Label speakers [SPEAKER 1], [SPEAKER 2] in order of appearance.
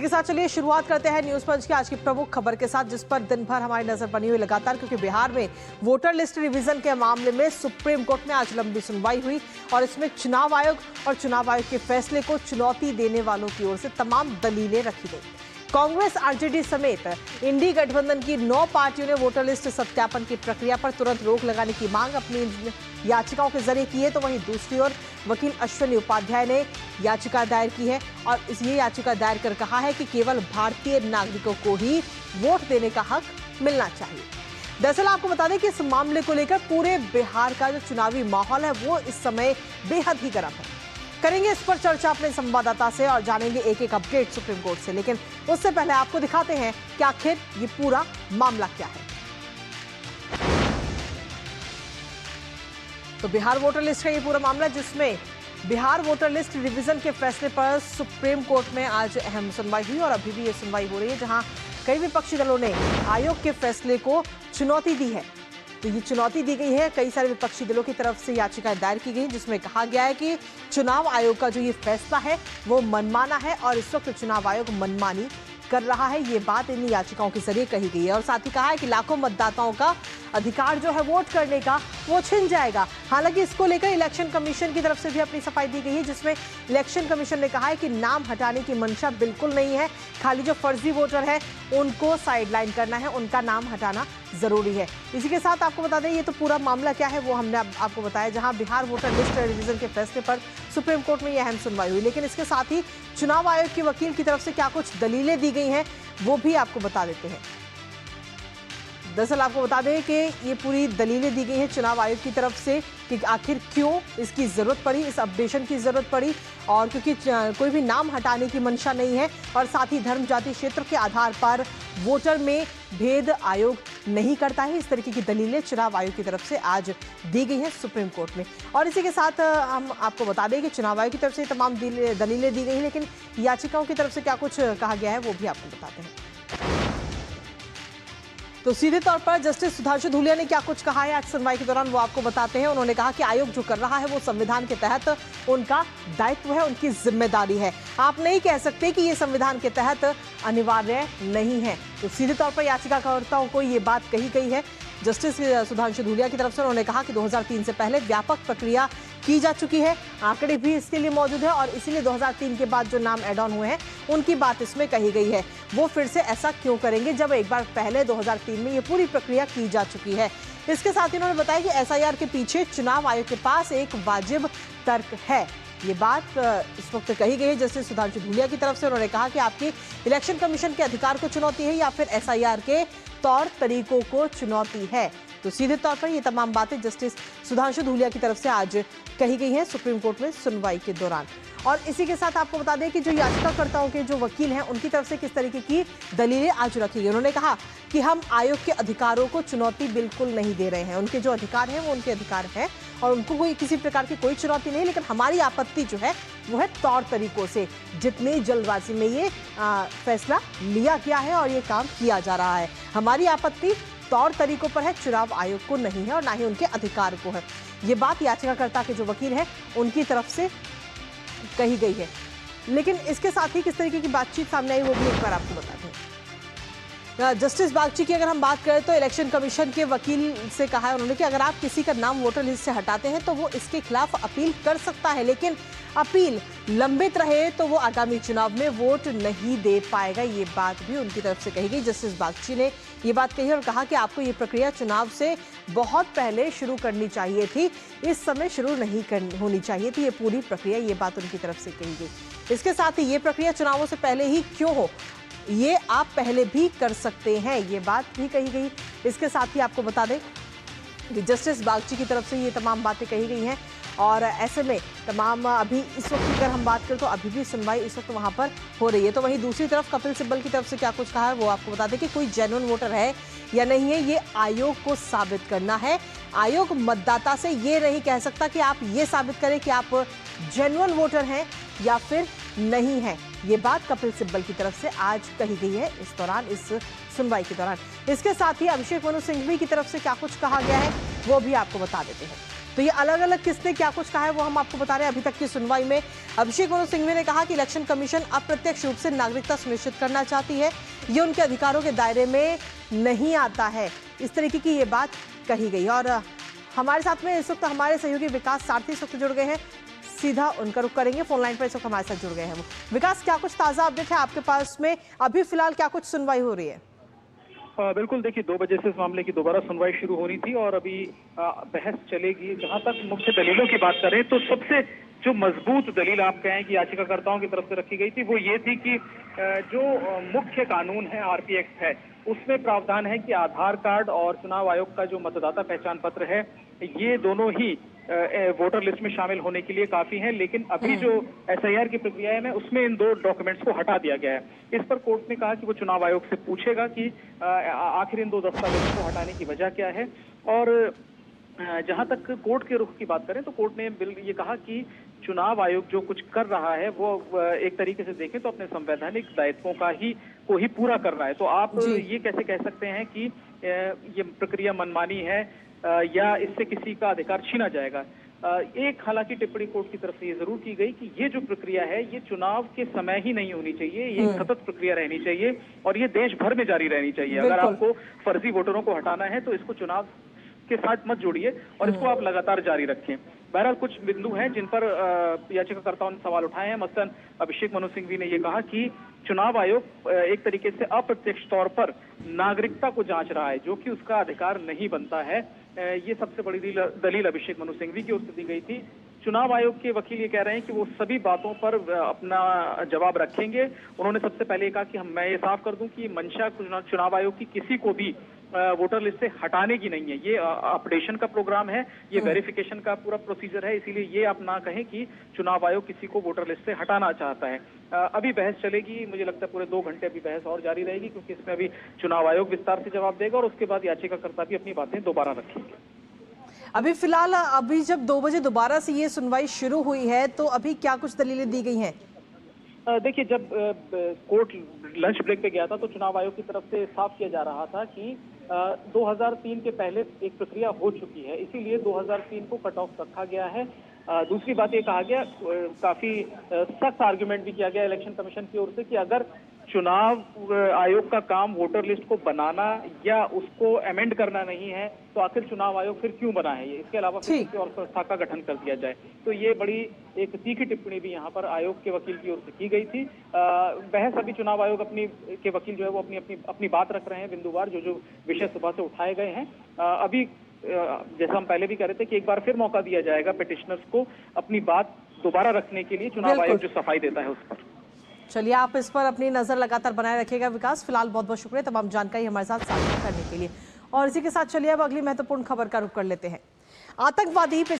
[SPEAKER 1] के साथ चलिए शुरुआत करते हैं न्यूज पंच की आज की प्रमुख खबर के साथ, जिस पर दिन भर हमारी नजर बनी हुई लगातार, क्योंकि बिहार में वोटर लिस्ट रिवीजन के मामले में सुप्रीम कोर्ट में आज लंबी सुनवाई हुई और इसमें चुनाव आयोग और चुनाव आयोग के फैसले को चुनौती देने वालों की ओर से तमाम दलीलें रखी गई। कांग्रेस, आरजेडी समेत इंडी गठबंधन की 9 पार्टियों ने वोटर लिस्ट सत्यापन की प्रक्रिया पर तुरंत रोक लगाने की मांग अपनी याचिकाओं के जरिए की है, तो वहीं दूसरी ओर वकील अश्विनी उपाध्याय ने याचिका दायर की है और ये याचिका दायर कर कहा है कि केवल भारतीय नागरिकों को ही वोट देने का हक मिलना चाहिए। दरअसल आपको बता दें कि इस मामले को लेकर पूरे बिहार का जो चुनावी माहौल है वो इस समय बेहद ही गर्म है। करेंगे इस पर चर्चा अपने संवाददाता से और जानेंगे एक एक अपडेट सुप्रीम कोर्ट से, लेकिन उससे पहले आपको दिखाते हैं कि आखिर ये पूरा मामला क्या है। तो बिहार वोटर लिस्ट का ये पूरा मामला, जिसमें बिहार वोटर लिस्ट रिवीजन के फैसले पर सुप्रीम कोर्ट में आज अहम सुनवाई हुई और अभी भी ये सुनवाई हो रही है, जहां कई विपक्षी दलों ने आयोग के फैसले को चुनौती दी है। तो ये चुनौती दी गई है, कई सारे विपक्षी दलों की तरफ से याचिका दायर की गई, जिसमें कहा गया है कि चुनाव आयोग का जो ये फैसला है वो मनमाना है और इस वक्त चुनाव आयोग मनमानी कर रहा है। ये बात इन याचिकाओं के जरिए कही गई है और साथ ही कहा है कि लाखों मतदाताओं का अधिकार जो है वोट करने का वो छिन जाएगा। हालांकि इसको लेकर इलेक्शन कमीशन की तरफ से भी अपनी सफाई दी गई है, जिसमें इलेक्शन कमीशन ने कहा है कि नाम हटाने की मंशा बिल्कुल नहीं है, खाली जो फर्जी वोटर है उनको साइडलाइन करना है, उनका नाम हटाना जरूरी है। इसी के साथ आपको बता दें ये तो पूरा मामला क्या है वो हमने आपको बताया, जहां बिहार वोटर लिस्ट रिवीजन के फैसले पर सुप्रीम कोर्ट में यह अहम सुनवाई हुई, लेकिन इसके साथ ही चुनाव आयोग के वकील की तरफ से क्या कुछ दलीलें दी गई हैं वो भी आपको बता देते हैं। दरअसल आपको बता दें कि ये पूरी दलीलें दी गई हैं चुनाव आयोग की तरफ से कि आखिर क्यों इसकी ज़रूरत पड़ी, इस अपडेशन की ज़रूरत पड़ी, और क्योंकि कोई भी नाम हटाने की मंशा नहीं है और साथ ही धर्म, जाति, क्षेत्र के आधार पर वोटर में भेद आयोग नहीं करता है। इस तरीके की दलीलें चुनाव आयोग की तरफ से आज दी गई हैं सुप्रीम कोर्ट में। और इसी के साथ हम आपको बता दें कि चुनाव आयोग की तरफ से तमाम दलीलें दी गई हैं, लेकिन याचिकाओं की तरफ से क्या कुछ कहा गया है वो भी आपको बताते हैं। तो सीधे तौर पर जस्टिस सुधांशु धूलिया ने क्या कुछ कहा है आज सुनवाई के दौरान वो आपको बताते हैं। उन्होंने कहा कि आयोग जो कर रहा है वो संविधान के तहत उनका दायित्व है, उनकी जिम्मेदारी है। आप नहीं कह सकते कि ये संविधान के तहत अनिवार्य नहीं है। तो सीधे तौर पर याचिकाकर्ताओं को ये बात कही गई है जस्टिस सुधांशु धूलिया की तरफ से। उन्होंने कहा कि 2003 से पहले व्यापक प्रक्रिया की जा चुकी है, आंकड़े भी इसके लिए मौजूद है और इसीलिए 2003 के बाद जो नाम एड ऑन हुए हैं उनकी बात इसमें कही गई है। वो फिर से ऐसा क्यों करेंगे जब एक बार पहले 2003 में ये पूरी प्रक्रिया की जा चुकी है। इसके साथ ही उन्होंने बताया कि एसआईआर के पीछे चुनाव आयोग के पास एक वाजिब तर्क है। ये बात इस वक्त कही गई है जस्टिस सुधांशु धूलिया की तरफ से। उन्होंने कहा कि आपकी इलेक्शन कमीशन के अधिकार को चुनौती है या फिर एसआईआर के तौर तरीकों को चुनौती है। तो सीधे तौर पर ये तमाम बातें जस्टिस सुधांशु धूलिया की तरफ से आज कही गई हैं सुप्रीम कोर्ट में सुनवाई के दौरान। और इसी के साथ आपको बता दें कि जो याचिकाकर्ताओं के जो वकील हैं उनकी तरफ से किस तरीके की दलीलें आज रखी गई। उन्होंने कहा कि हम आयोग के अधिकारों को चुनौती बिल्कुल नहीं दे रहे हैं, उनके जो अधिकार हैं वो उनके अधिकार हैं और उनको कोई किसी प्रकार की कोई चुनौती नहीं, लेकिन हमारी आपत्ति जो है वो है तौर तरीकों से। जितनी जल्दबाजी में ये फैसला लिया गया है और ये काम किया जा रहा है, हमारी आपत्ति तौर तरीकों पर है, चुनाव आयोग को नहीं है और ना ही उनके अधिकार को है। ये बात याचिकाकर्ता के जो वकील हैं उनकी तरफ से कही गई है। लेकिन इसके साथ ही किस तरीके की बातचीत सामने आई वो भी एक बार आपको बताते हैं। जस्टिस बागची की अगर हम बात करें तो इलेक्शन कमीशन के वकील से कहा है उन्होंने कि अगर आप किसी का नाम वोटर लिस्ट से हटाते हैं तो वो इसके खिलाफ अपील कर सकता है, लेकिन अपील लंबित रहे तो वो आगामी चुनाव में वोट नहीं दे पाएगा। ये बात भी उनकी तरफ से कही गई। जस्टिस बागची ने ये बात कही और कहा कि आपको ये प्रक्रिया चुनाव से बहुत पहले शुरू करनी चाहिए थी, इस समय शुरू नहीं होनी चाहिए थी ये पूरी प्रक्रिया। ये बात उनकी तरफ से कही गई। इसके साथ ही ये प्रक्रिया चुनावों से पहले ही क्यों हो, ये आप पहले भी कर सकते हैं, ये बात भी कही गई। इसके साथ ही आपको बता दें कि जस्टिस बागची की तरफ से ये तमाम बातें कही गई हैं और ऐसे में तमाम अभी इस वक्त अगर हम बात करें तो अभी भी सुनवाई इस वक्त वहां पर हो रही है। तो वहीं दूसरी तरफ कपिल सिब्बल की तरफ से क्या कुछ कहा है वो आपको बता दें कि कोई जेन्युइन वोटर है या नहीं है ये आयोग को साबित करना है। आयोग मतदाता से ये नहीं कह सकता कि आप ये साबित करें कि आप जेन्युइन वोटर हैं या फिर नहीं है। ये बात कपिल सिब्बल की तरफ से आज कही गई है इस दौरान, इस सुनवाई के दौरान। इसके साथ ही अभिषेक मनु सिंघवी की तरफ से क्या कुछ कहा गया है वो भी आपको बता देते हैं। तो ये अलग अलग किसने क्या कुछ कहा है वो हम आपको बता रहे हैं। अभी तक की सुनवाई में अभिषेक मनु सिंघवी ने कहा कि इलेक्शन कमीशन अप्रत्यक्ष रूप से नागरिकता सुनिश्चित करना चाहती है, ये उनके अधिकारों के दायरे में नहीं आता है। इस तरीके की ये बात कही गई। और हमारे साथ में इस वक्त हमारे सहयोगी विकास सारथी इस वक्त जुड़ गए हैं, सीधा उनका रुख करेंगे। फोन लाइन पर इस वक्त हमारे साथ जुड़ गए हैं वो। विकास, क्या कुछ ताजा अपडेट है आपके पास में? अभी फिलहाल क्या कुछ सुनवाई हो रही है?
[SPEAKER 2] बिल्कुल, देखिए 2 बजे से इस मामले की दोबारा सुनवाई शुरू होनी थी और अभी बहस चलेगी। जहां तक मुख्य दलीलों की बात करें तो सबसे जो मजबूत दलील आप कहें कि याचिकाकर्ताओं की तरफ से रखी गई थी वो ये थी कि जो मुख्य कानून है आरपी एक्ट है, उसमें प्रावधान है कि आधार कार्ड और चुनाव आयोग का जो मतदाता पहचान पत्र है, ये दोनों ही वोटर लिस्ट में शामिल होने के लिए काफी है। लेकिन अभी जो एसआईआर की प्रक्रिया है उसमें इन 2 डॉक्यूमेंट्स को हटा दिया गया है। इस पर कोर्ट ने कहा कि वो चुनाव आयोग से पूछेगा कि आखिर इन 2 दस्तावेजों को हटाने की वजह क्या है। और जहां तक कोर्ट के रुख की बात करें तो कोर्ट ने ये कहा कि चुनाव आयोग जो कुछ कर रहा है वो एक तरीके से देखें तो अपने संवैधानिक दायित्वों को ही पूरा कर रहा है। तो आप ये कैसे कह सकते हैं कि ये प्रक्रिया मनमानी है या इससे किसी का अधिकार छीना जाएगा। एक हालांकि टिप्पणी कोर्ट की तरफ से ये जरूर की गई कि ये जो प्रक्रिया है ये चुनाव के समय ही नहीं होनी चाहिए, ये सतत प्रक्रिया रहनी चाहिए और ये देश भर में जारी रहनी चाहिए। अगर आपको फर्जी वोटरों को हटाना है तो इसको चुनाव के साथ मत जोड़िए और इसको आप लगातार जारी रखें। बहरहाल कुछ बिंदु हैं जिन पर याचिकाकर्ताओं ने सवाल उठाए हैं। मसलन अभिषेक मनु सिंघवी ने यह कहा कि चुनाव आयोग एक तरीके से अप्रत्यक्ष तौर पर नागरिकता को जांच रहा है, जो कि उसका अधिकार नहीं बनता है। ये सबसे बड़ी दलील अभिषेक मनु सिंघवी की ओर से दी गई थी। चुनाव आयोग के वकील ये कह रहे हैं कि वो सभी बातों पर अपना जवाब रखेंगे। उन्होंने सबसे पहले कहा कि मैं ये साफ कर दूं कि मंशा चुनाव आयोग की किसी को भी वोटर लिस्ट से हटाने की नहीं है। ये अपडेशन का प्रोग्राम है, ये वेरिफिकेशन का पूरा प्रोसीजर है, इसीलिए ये आप ना कहें कि चुनाव आयोग किसी को वोटर लिस्ट से हटाना चाहता है। अभी बहस चलेगी, मुझे लगता है पूरे 2 घंटे अभी बहस और जारी रहेगी, क्योंकि इसमें अभी चुनाव आयोग विस्तार से जवाब देगा और उसके बाद याचिकाकर्ता भी अपनी बातें दोबारा रखेंगे।
[SPEAKER 1] अभी फिलहाल अभी जब 2 बजे दोबारा से ये सुनवाई शुरू हुई है तो अभी क्या कुछ दलीलें दी गई हैं?
[SPEAKER 2] देखिए, जब कोर्ट लंच ब्रेक पे गया था तो चुनाव आयोग की तरफ से साफ किया जा रहा था कि 2003 के पहले एक प्रक्रिया हो चुकी है, इसीलिए 2003 को कट ऑफ रखा गया है। दूसरी बात ये कहा गया, काफी सख्त आर्गुमेंट भी किया गया इलेक्शन कमीशन की ओर से कि अगर चुनाव आयोग का काम वोटर लिस्ट को बनाना या उसको अमेंड करना नहीं है तो आखिर चुनाव आयोग फिर क्यों बना है। इसके अलावा फिर किसी और संस्था का गठन कर दिया जाए। तो ये बड़ी एक तीखी टिप्पणी भी यहाँ पर आयोग के वकील की ओर से की गई थी। बहस अभी चुनाव आयोग के वकील जो है वो अपनी बात रख रहे हैं बिंदुवार, जो विषय सुबह से उठाए गए हैं। अभी जैसा हम पहले भी कह रहे थे कि एक बार फिर मौका दिया जाएगा पिटिशनर्स को अपनी बात दोबारा रखने के लिए, चुनाव आयोग जो सफाई देता है उस पर।
[SPEAKER 1] चलिए, आप इस पर अपनी नजर लगातार बनाए रखिएगा विकास। फिलहाल बहुत बहुत शुक्रिया तमाम जानकारी हमारे साथ साझा करने के लिए। और इसी के साथ चलिए अब अगली महत्वपूर्ण खबर का रुख कर लेते हैं। आतंकवादी